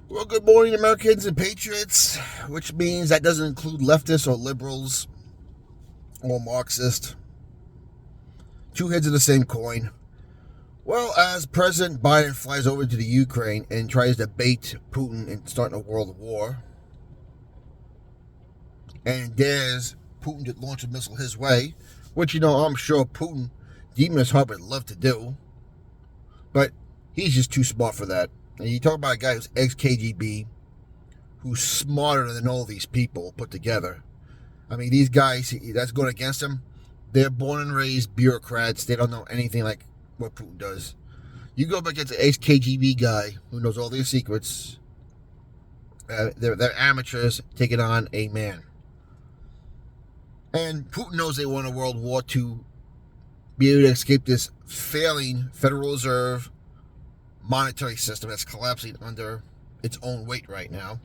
Well, good morning, Americans and patriots, which means that doesn't include leftists or liberals or Marxists. Two heads of the same coin. Well, as President Biden flies over to the Ukraine and tries to bait Putin into starting a world war, and dares Putin to launch a missile his way, which, I'm sure Putin, deep in his heart, would love to do, but he's just too smart for that. And you talk about a guy who's ex-KGB, who's smarter than all these people put together. I mean, these guys, that's going against them. They're born and raised bureaucrats. They don't know anything like what Putin does. You go back against an ex-KGB guy who knows all their secrets. They're amateurs taking on a man. And Putin knows they want a world war to be able to escape this failing Federal Reserve monetary system that's collapsing under its own weight right now,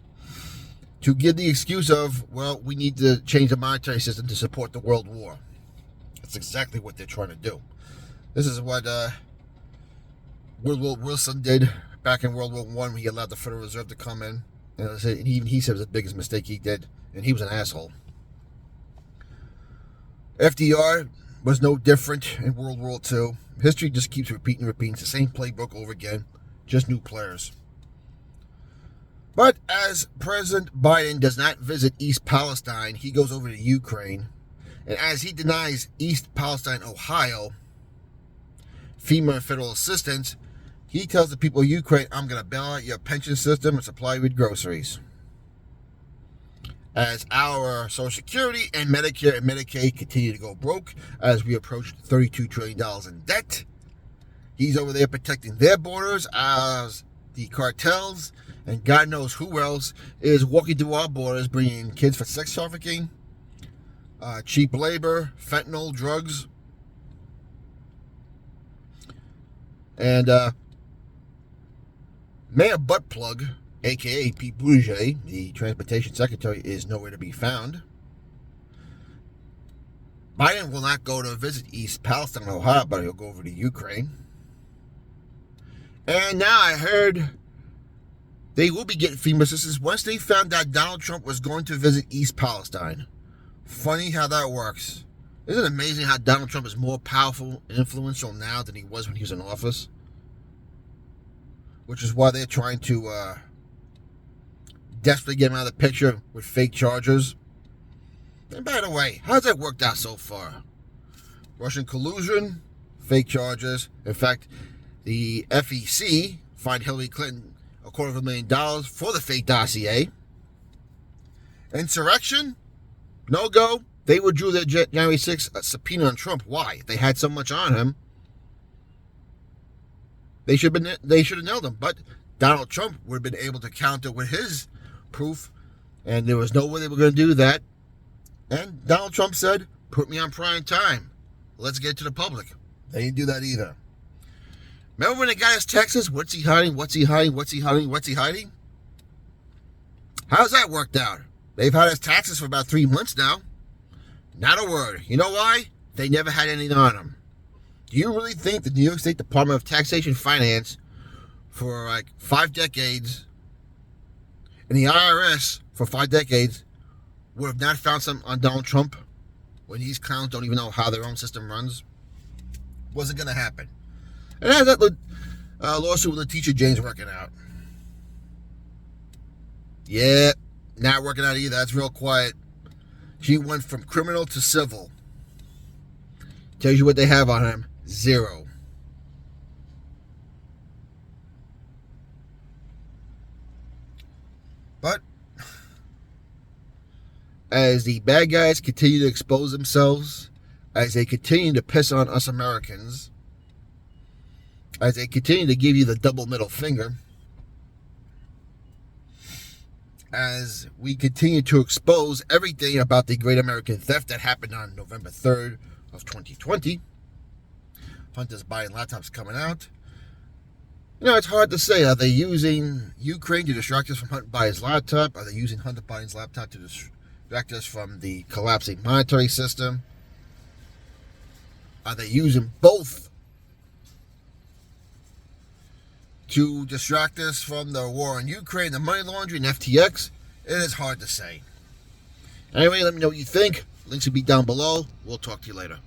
to give the excuse of, well, we need to change the monetary system to support the world war. That's exactly what they're trying to do. This is what Woodrow Wilson did back in World War I when he allowed the Federal Reserve to come in. And even he said it was the biggest mistake he did, and he was an asshole. FDR was no different in World War II. History just keeps repeating. It's the same playbook over again, just new players. But as President Biden does not visit East Palestine, he goes over to Ukraine. And as he denies East Palestine, Ohio, FEMA and federal assistance, he tells the people of Ukraine, I'm going to bail out your pension system and supply you with groceries. As our Social Security and Medicare and Medicaid continue to go broke, as we approach $32 trillion in debt, he's over there protecting their borders as the cartels and God knows who else is walking through our borders, bringing kids for sex trafficking, cheap labor, fentanyl, drugs. And Mayor Buttplug, a.k.a. Pete Buttigieg, the transportation secretary, is nowhere to be found. Biden will not go to visit East Palestine, Ohio, but he'll go over to Ukraine. And now I heard they will be getting FEMA assistance once they found out Donald Trump was going to visit East Palestine. Funny how that works. Isn't it amazing how Donald Trump is more powerful and influential now than he was when he was in office? Which is why they're trying to desperately get him out of the picture with fake charges. And by the way, how's that worked out so far? Russian collusion, fake charges. In fact, the FEC fined Hillary Clinton $250,000 for the fake dossier. Insurrection? No go. They withdrew their January 6th subpoena on Trump. Why? They had so much on him. They should have nailed him. But Donald Trump would have been able to counter with his proof, and there was no way they were going to do that. And Donald Trump said, put me on prime time. Let's get to the public. They didn't do that either. Remember when the guy asked Texas, what's he hiding? What's he hiding? What's he hiding? What's he hiding? How's that worked out? They've had his taxes for about 3 months now. Not a word. You know why? They never had anything on him. Do you really think the New York State Department of Taxation Finance for like 5 decades and the IRS for 5 decades would have not found something on Donald Trump when these clowns don't even know how their own system runs? Wasn't going to happen. And how's that lawsuit with Letitia James working out? Yeah, not working out either. That's real quiet. She went from criminal to civil. Tells you what they have on him. 0. But as the bad guys continue to expose themselves, as they continue to piss on us Americans, as they continue to give you the double middle finger, as we continue to expose everything about the great American theft that happened on November 3rd of 2020, Hunter's Biden laptops coming out. It's hard to say. Are they using Ukraine to distract us from Hunter Biden's laptop? Are they using Hunter Biden's laptop to distract us from the collapsing monetary system? Are they using both to distract us from the war in Ukraine, the money laundering, FTX? It is hard to say. Anyway, let me know what you think. Links will be down below. We'll talk to you later.